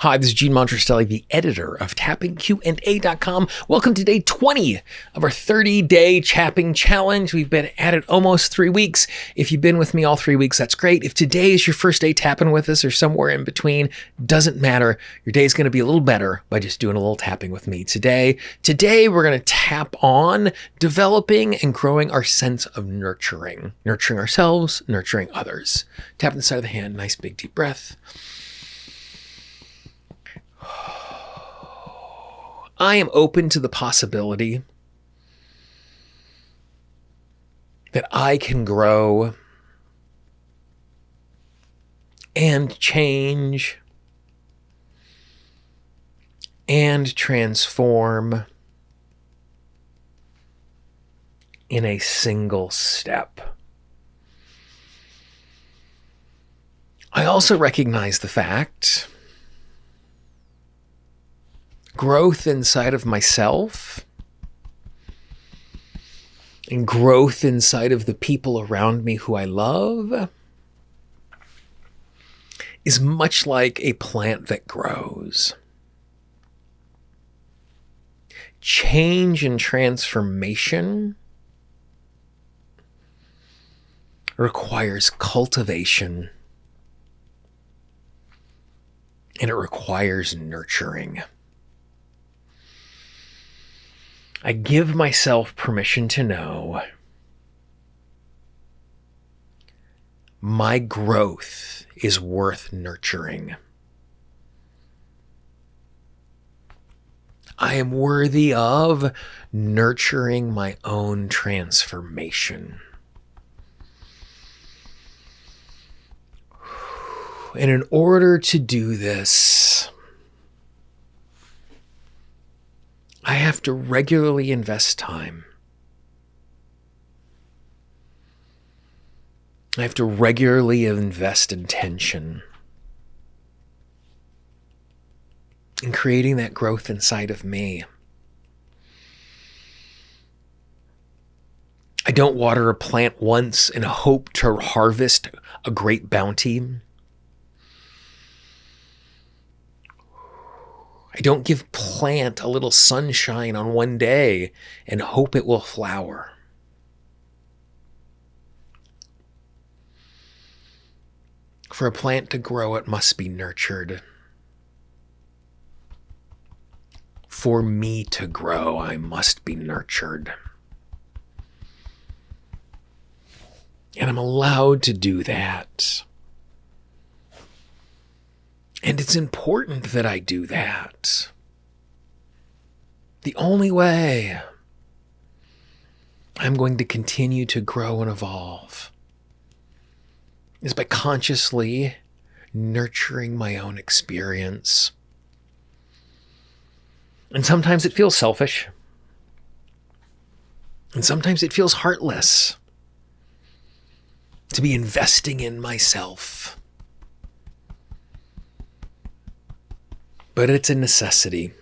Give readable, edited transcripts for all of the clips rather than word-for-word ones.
Hi, this is Monterastelli, the editor of tappingqa.com. Welcome to day 20 of our 30-day tapping challenge. We've been at it almost 3 weeks. If you've been with me all 3 weeks, that's great. If today is your first day tapping with us or somewhere in between, doesn't matter. Your day is going to be a little better by just doing a little tapping with me today. Today, we're going to tap on developing and growing our sense of nurturing ourselves, nurturing others. Tap on the side of the hand, nice big deep breath. I am open to the possibility that I can grow and change and transform in a single step. I also recognize the fact growth inside of myself and growth inside of the people around me who I love is much like a plant that grows. Change and transformation requires cultivation, and it requires nurturing. I give myself permission to know my growth is worth nurturing. I am worthy of nurturing my own transformation. And in order to do this, I have to regularly invest time. I have to regularly invest intention in creating that growth inside of me. I don't water a plant once in a hope to harvest a great bounty. I don't give plant a little sunshine on one day and hope it will flower. For a plant to grow, it must be nurtured. For me to grow, I must be nurtured. And I'm allowed to do that. And it's important that I do that. The only way I'm going to continue to grow and evolve is by consciously nurturing my own experience. And sometimes it feels selfish. And sometimes it feels heartless to be investing in myself. But it's a necessity.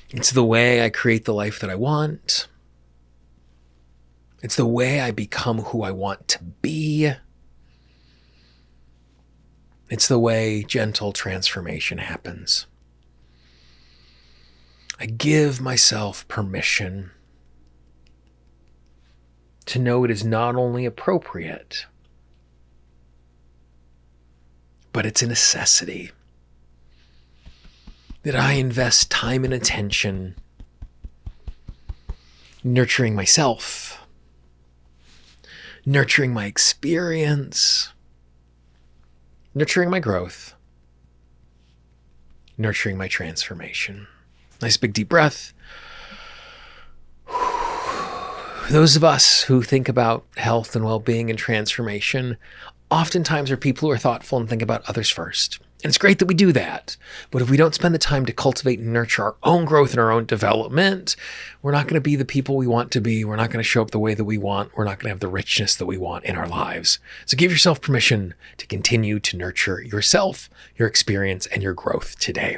It's the way I create the life that I want. It's the way I become who I want to be. It's the way gentle transformation happens. I give myself permission to know it is not only appropriate, but it's a necessity. That I invest time and attention nurturing myself, nurturing my experience, nurturing my growth, nurturing my transformation. Nice big deep breath. Those of us who think about health and well-being and transformation oftentimes are people who are thoughtful and think about others first. And it's great that we do that. But if we don't spend the time to cultivate and nurture our own growth and our own development, we're not going to be the people we want to be. We're not going to show up the way that we want. We're not going to have the richness that we want in our lives. So give yourself permission to continue to nurture yourself, your experience, and your growth today.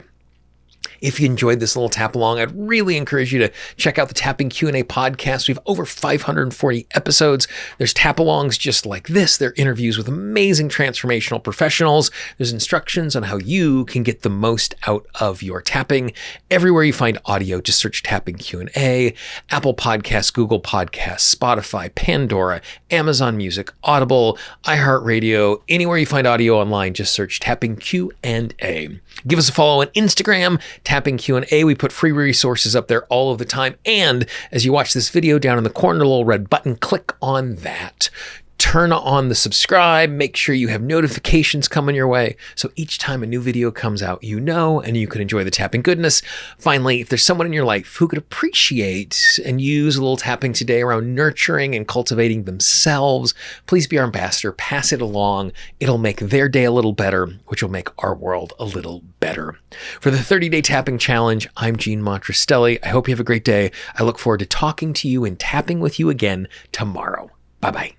If you enjoyed this little tap along, I'd really encourage you to check out the Tapping Q&A podcast. We have over 540 episodes. There's tap alongs just like this. They're interviews with amazing transformational professionals. There's instructions on how you can get the most out of your tapping. Everywhere you find audio, just search Tapping Q&A, Apple Podcasts, Google Podcasts, Spotify, Pandora, Amazon Music, Audible, iHeartRadio. Anywhere you find audio online, just search Tapping Q&A. Give us a follow on Instagram, Tapping Q&A. We put free resources up there all of the time. And as you watch this video, down in the corner, a little red button, click on that. Turn on the subscribe, make sure you have notifications coming your way. So each time a new video comes out, you know, and you can enjoy the tapping goodness. Finally, if there's someone in your life who could appreciate and use a little tapping today around nurturing and cultivating themselves, please be our ambassador, pass it along. It'll make their day a little better, which will make our world a little better. For the 30-day tapping challenge, I'm Gene Monterastelli. I hope you have a great day. I look forward to talking to you and tapping with you again tomorrow. Bye-bye.